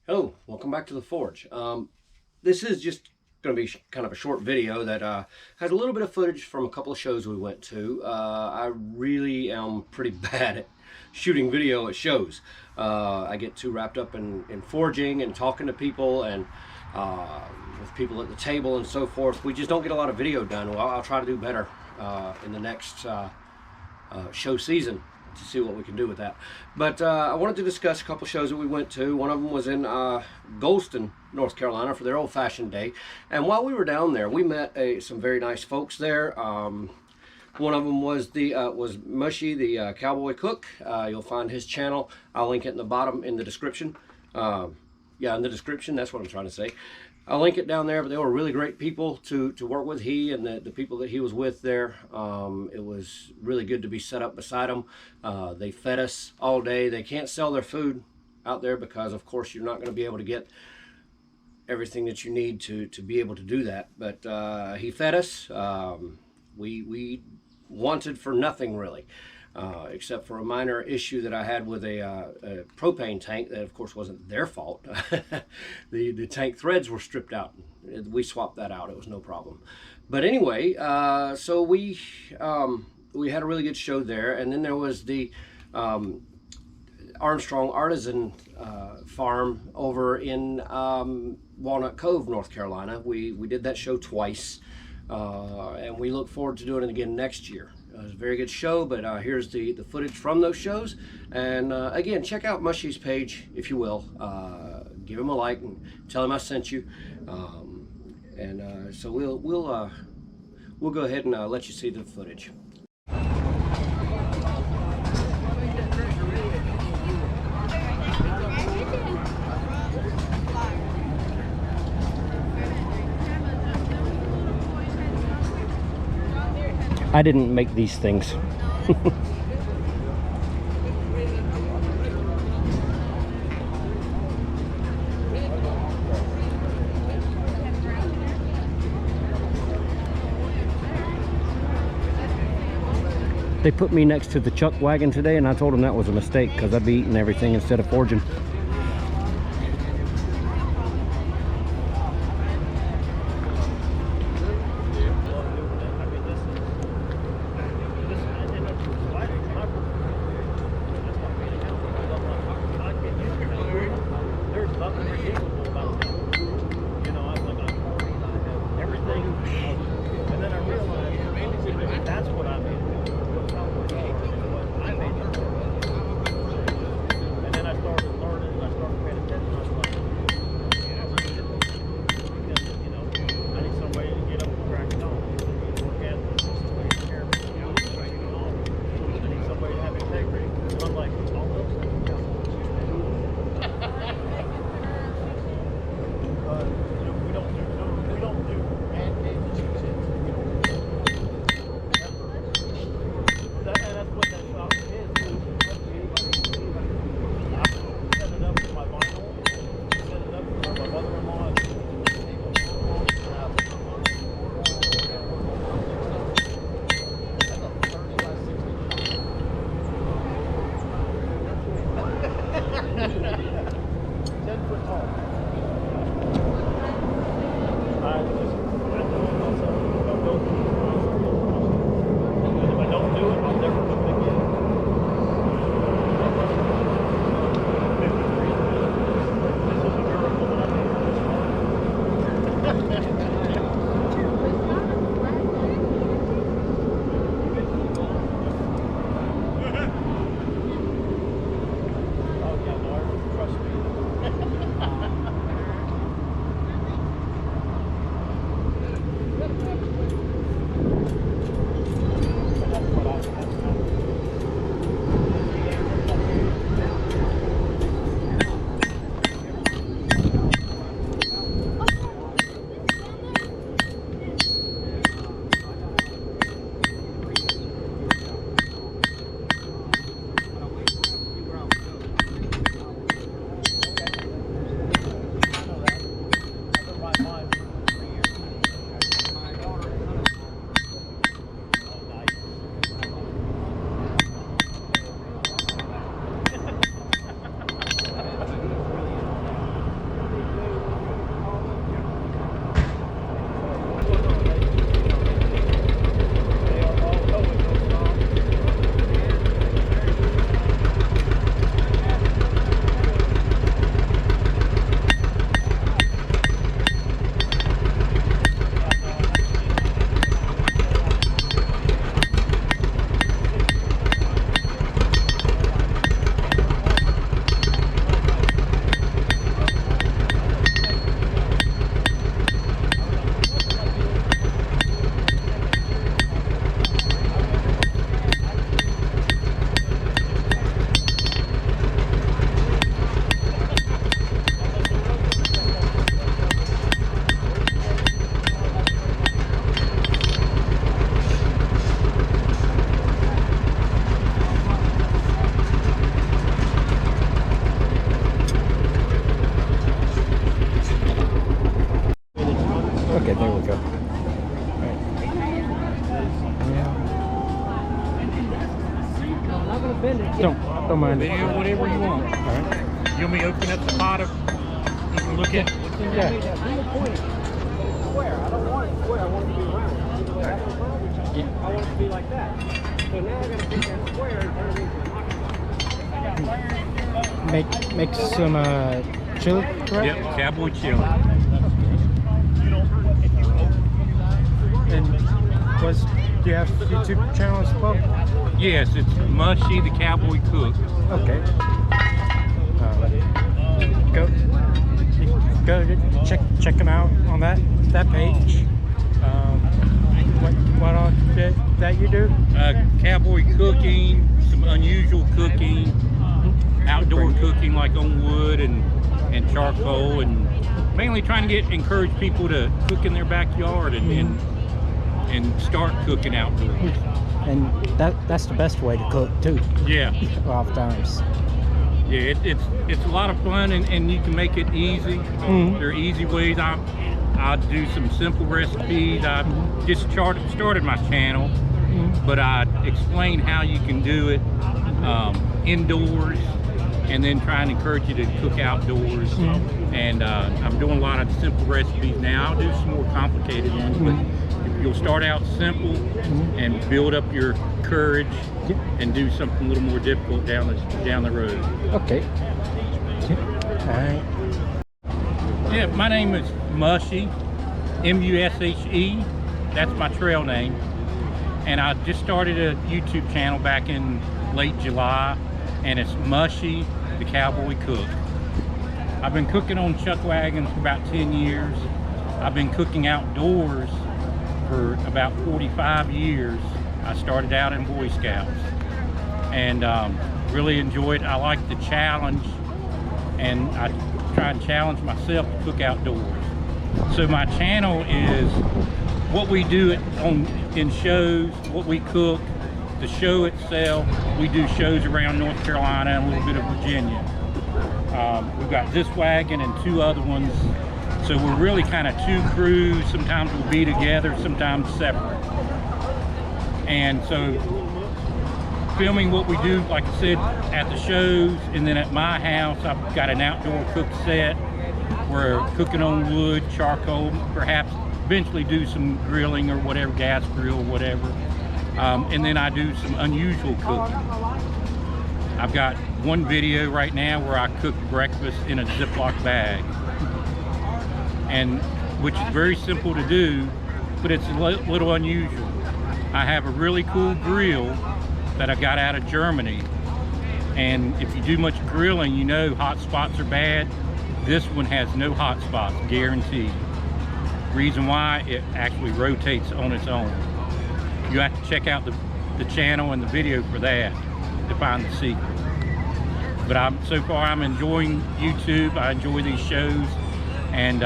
Hello, welcome back to the Forge. This is just going to be kind of a short video that has a little bit of footage from a couple of shows we went to. I really am pretty bad at shooting video at shows. I get too wrapped up in forging and talking to people and with people at the table and so forth. We just don't get a lot of video done. Well, I'll try to do better in the next show season to see what we can do with that. But I wanted to discuss a couple shows that we went to. One of them was in Goldston, North Carolina for their old-fashioned day. And while we were down there, we met some very nice folks there. One of them was Mushy, the cowboy cook. You'll find his channel. I'll link it in the bottom in the description. Yeah, in the description, that's what I'm trying to say. I'll link it down there, but they were really great people to work with. He and the people that he was with there. It was really good to be set up beside them. They fed us all day. They can't sell their food out there because, of course, you're not going to be able to get everything that you need to be able to do that. But he fed us. We wanted for nothing, really. Except for a minor issue that I had with a propane tank that, of course, wasn't their fault. The tank threads were stripped out. We swapped that out. It was no problem. But anyway, so we had a really good show there. And then there was the Armstrong Artisan Farm over in Walnut Cove, North Carolina. We did that show twice. And we look forward to doing it again next year. It was a very good show, but here's the footage from those shows. And again, check out Mushy's page, if you will. Give him a like and tell him I sent you. So we'll go ahead and let you see the footage. I didn't make these things. They put me next to the chuck wagon today, and I told them that was a mistake because I'd be eating everything instead of forging. Okay, there we go. Don't mind. Video, whatever you want. All right. You want me to open up the pot of, you can look at? Yeah. I don't want it square. I want it to be round. Yeah. I want it to be like that. So now I got to take that square and turn it into an Make some chili, correct? Yep, cowboy chili. And do you have YouTube channel as well? Yes, it's Mushy the Cowboy Cook. Okay. Go check him out on that page. What all that you do? Cowboy cooking, some unusual cooking, outdoor cooking like on wood and charcoal, and mainly trying to encourage people to cook in their backyard and start cooking outdoors. And that's the best way to cook too. Yeah. Oftentimes. Yeah, it's a lot of fun, and you can make it easy. There are easy ways. I do some simple recipes. I just started my channel, but I explain how you can do it indoors, and then try and encourage you to cook outdoors. And I'm doing a lot of simple recipes now. I'll do some more complicated ones, but you'll start out simple and build up your courage and do something a little more difficult down the road. Okay. All right. Yeah, my name is Mushy, M-U-S-H-E. That's my trail name. And I just started a YouTube channel back in late July, and it's Mushy the Cowboy Cook. I've been cooking on chuck wagons for about 10 years. I've been cooking outdoors for about 45 years. I started out in Boy Scouts, and really enjoyed. I like the challenge, and I try and challenge myself to cook outdoors. So my channel is what we do in shows, what we cook, the show itself. We do shows around North Carolina and a little bit of Virginia. We've got this wagon and 2 other ones. So we're really kind of 2 crews. Sometimes we'll be together, sometimes separate. And so filming what we do, like I said, at the shows, and then at my house, I've got an outdoor cook set. We're cooking on wood, charcoal, perhaps eventually do some grilling or whatever, gas grill or whatever. And then I do some unusual cooking. I've got one video right now where I cook breakfast in a Ziploc bag, and which is very simple to do, but it's a little unusual. I have a really cool grill that I got out of Germany, and if you do much grilling, you know hot spots are bad. This one has no hot spots, guaranteed. Reason why, it actually rotates on its own. You have to check out the channel and the video for that to find the secret. But so far I'm enjoying YouTube. I enjoy these shows, and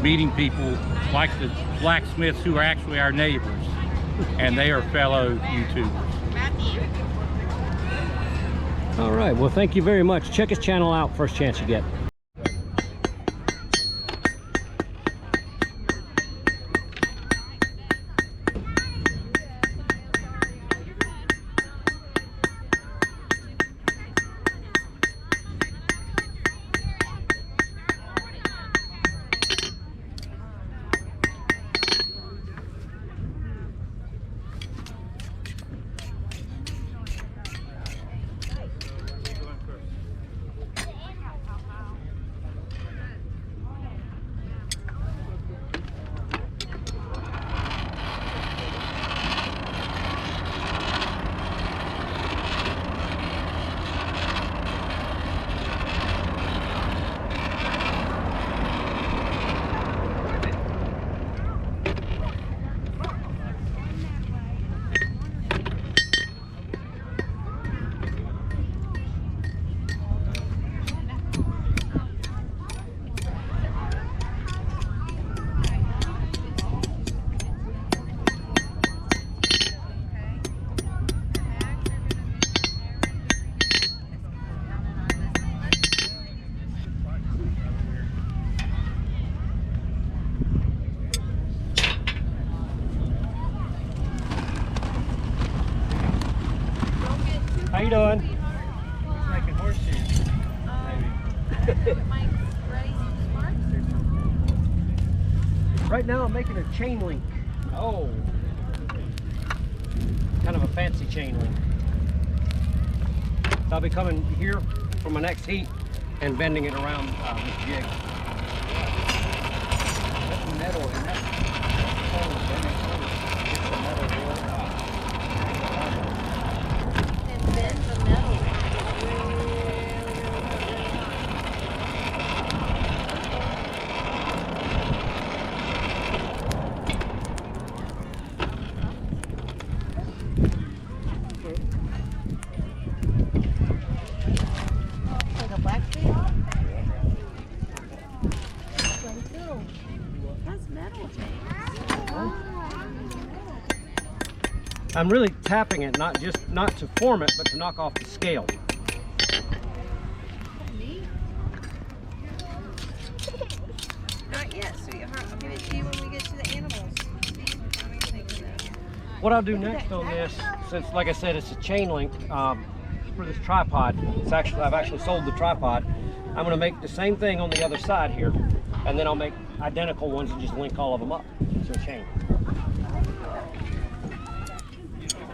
meeting people like the blacksmiths who are actually our neighbors, and they are fellow YouTubers. All right, well, thank you very much. Check his channel out first chance you get. doing? He's making horseshoes. Right now I'm making a chain link. Oh. Kind of a fancy chain link. So I'll be coming here for my next heat and bending it around this jig. That's metal, and that's get the metal board out. And bend the metal. Like a blacksmith? That's metal tanks. I'm really tapping it, not to form it, but to knock off the scale. Neat. Not yet, sweetheart. I'll give it to you when we get to the animals. What do you think of that? What I'll do next on this, since like I said, it's a chain link for this tripod. I've actually sold the tripod. I'm going to make the same thing on the other side here, and then I'll make identical ones and just link all of them up to a chain.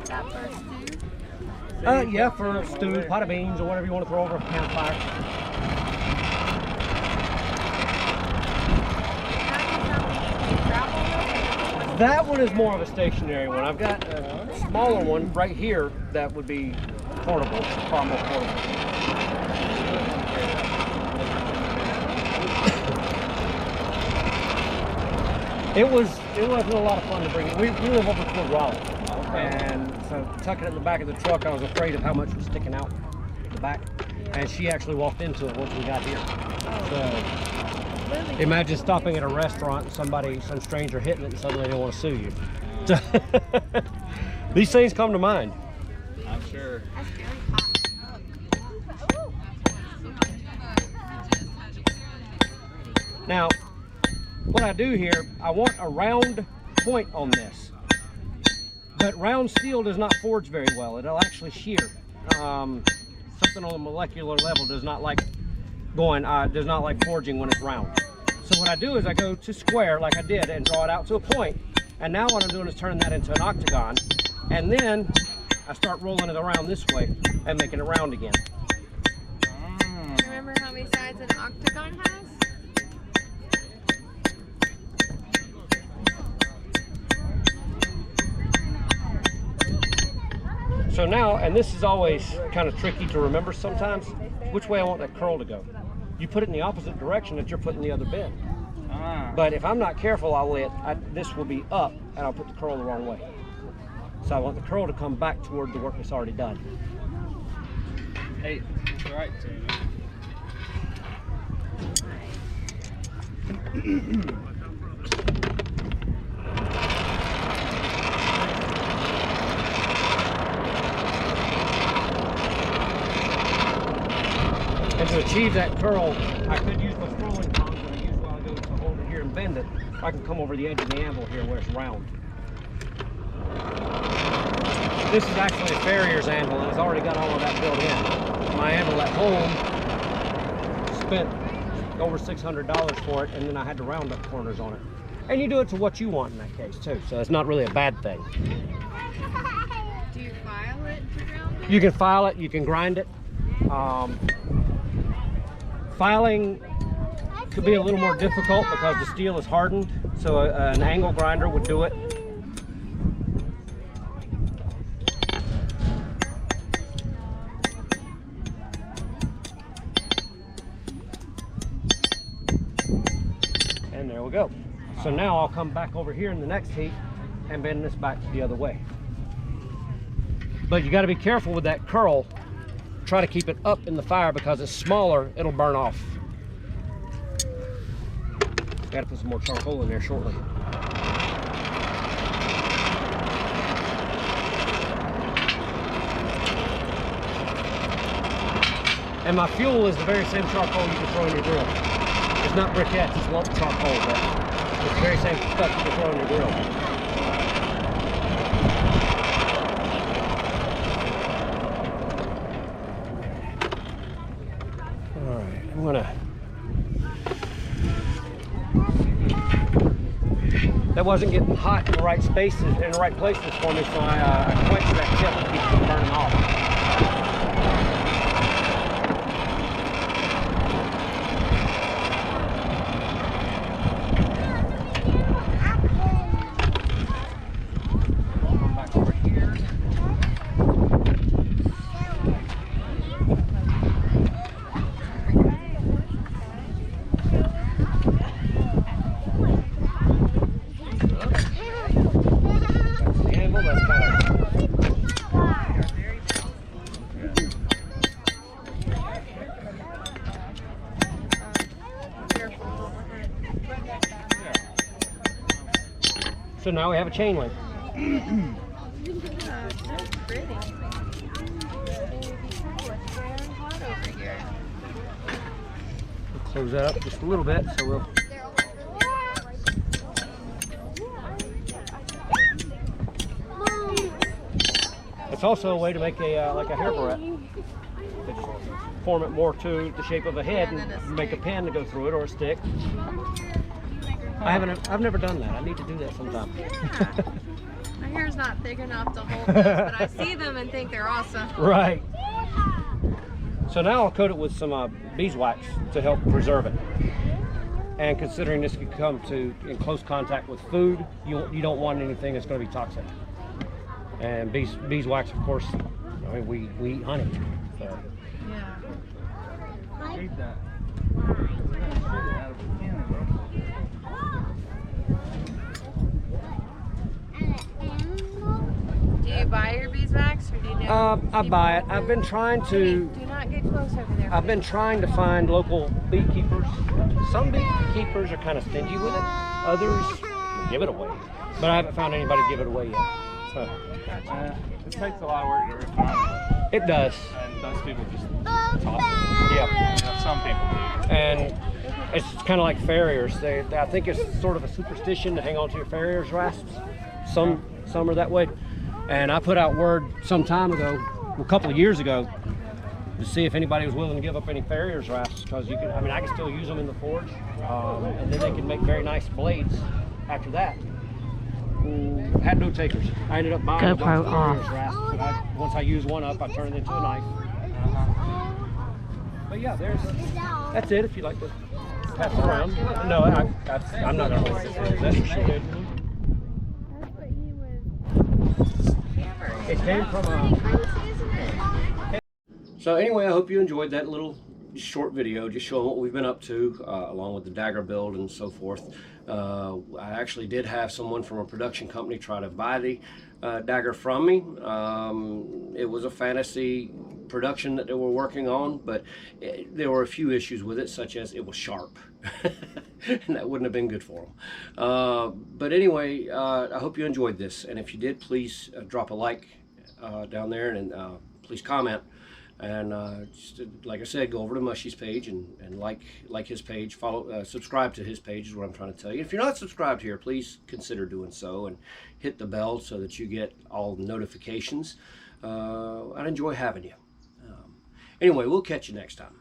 That first two? Yeah, for stew, pot of beans, or whatever you want to throw over a campfire. That one is more of a stationary one. I've got a smaller one right here that would be portable, far more portable. It wasn't a lot of fun to bring it. We live over toward Raleigh, and so tucking it in the back of the truck, I was afraid of how much was sticking out the back. And she actually walked into it once we got here. So imagine stopping at a restaurant and some stranger hitting it, and suddenly they want to sue you. So these things come to mind. I'm sure. That's very hot. Now, what I do here, I want a round point on this. But round steel does not forge very well. It'll actually shear. Something on a molecular level does not like forging when it's round. So what I do is I go to square like I did and draw it out to a point. And now what I'm doing is turning that into an octagon. And then I start rolling it around this way and making it round again. Remember how many sides an octagon has? So now, and this is always kind of tricky to remember sometimes, which way I want that curl to go. You put it in the opposite direction that you're putting the other bend. But if I'm not careful, this will be up and I'll put the curl the wrong way. So I want the curl to come back toward the work that's already done. Hey, it's right to And to achieve that curl, I could use my scrolling tongs that I use while I go to hold it here and bend it. I can come over the edge of the anvil here where it's round. This is actually a farrier's anvil and it's already got all of that built in. My anvil at home spent over $600 for it, and then I had to round up corners on it. And you do it to what you want in that case too, so it's not really a bad thing. Do you file it to round it? You can file it, you can grind it. Filing could be a little more difficult because the steel is hardened, so an angle grinder would do it. And there we go. So now I'll come back over here in the next heat and bend this back the other way. But you got to be careful with that curl. Try to keep it up in the fire because it's smaller, it'll burn off. Got to put some more charcoal in there shortly. And my fuel is the very same charcoal you can throw in your grill. It's not briquettes, it's lump charcoal, but it's the very same stuff you can throw in your grill. that wasn't getting hot in the right spaces, in the right places for me, so I quenched that tip to keep it from burning off. So now we have a chain link. That's pretty. We'll close that up just a little bit, so we'll. It's also a way to make a like a hair barrette. Form it more to the shape of a head and make a pin to go through it, or a stick. I've never done that. I need to do that sometime. Yeah. My hair's not thick enough to hold those, but I see them and think they're awesome. Right. So now I'll coat it with some beeswax to help preserve it. And considering this could come in close contact with food, you don't want anything that's going to be toxic. And beeswax, of course, I mean, we eat honey. So. Yeah. Do you buy your beeswax, or do you know? I buy it. I've been trying to. Do not get close over there. I've been trying to find local beekeepers. Some beekeepers are kind of stingy with it. Others give it away. But I haven't found anybody to give it away yet. So. It takes a lot of work to refine It does. and most people just toss it. Yeah. You know, some people do. And it's kind of like farriers. I think it's sort of a superstition to hang on to your farrier's rasps. Some are that way. And I put out word some time ago, a couple of years ago, to see if anybody was willing to give up any farrier's rasps, because I can still use them in the forge, and then they can make very nice blades after that. Had no takers. I ended up buying GoPro farrier's rasps, but once I use one up, I turn it into a knife. But yeah, that's it. If you'd like to pass it around. No, I'm not going to waste it. That's for sure. It came from a... So anyway, I hope you enjoyed that little short video just showing what we've been up to, along with the dagger build and so forth. I actually did have someone from a production company try to buy the dagger from me. It was a fantasy production that they were working on, but there were a few issues with it, such as it was sharp. And that wouldn't have been good for them. But anyway, I hope you enjoyed this, and if you did, please drop a like down there, and please comment. And just, like I said, go over to Mushy's page and like his page, follow, subscribe to his page is what I'm trying to tell you. If you're not subscribed here, please consider doing so, and hit the bell so that you get all the notifications. I'd enjoy having you. Anyway, we'll catch you next time.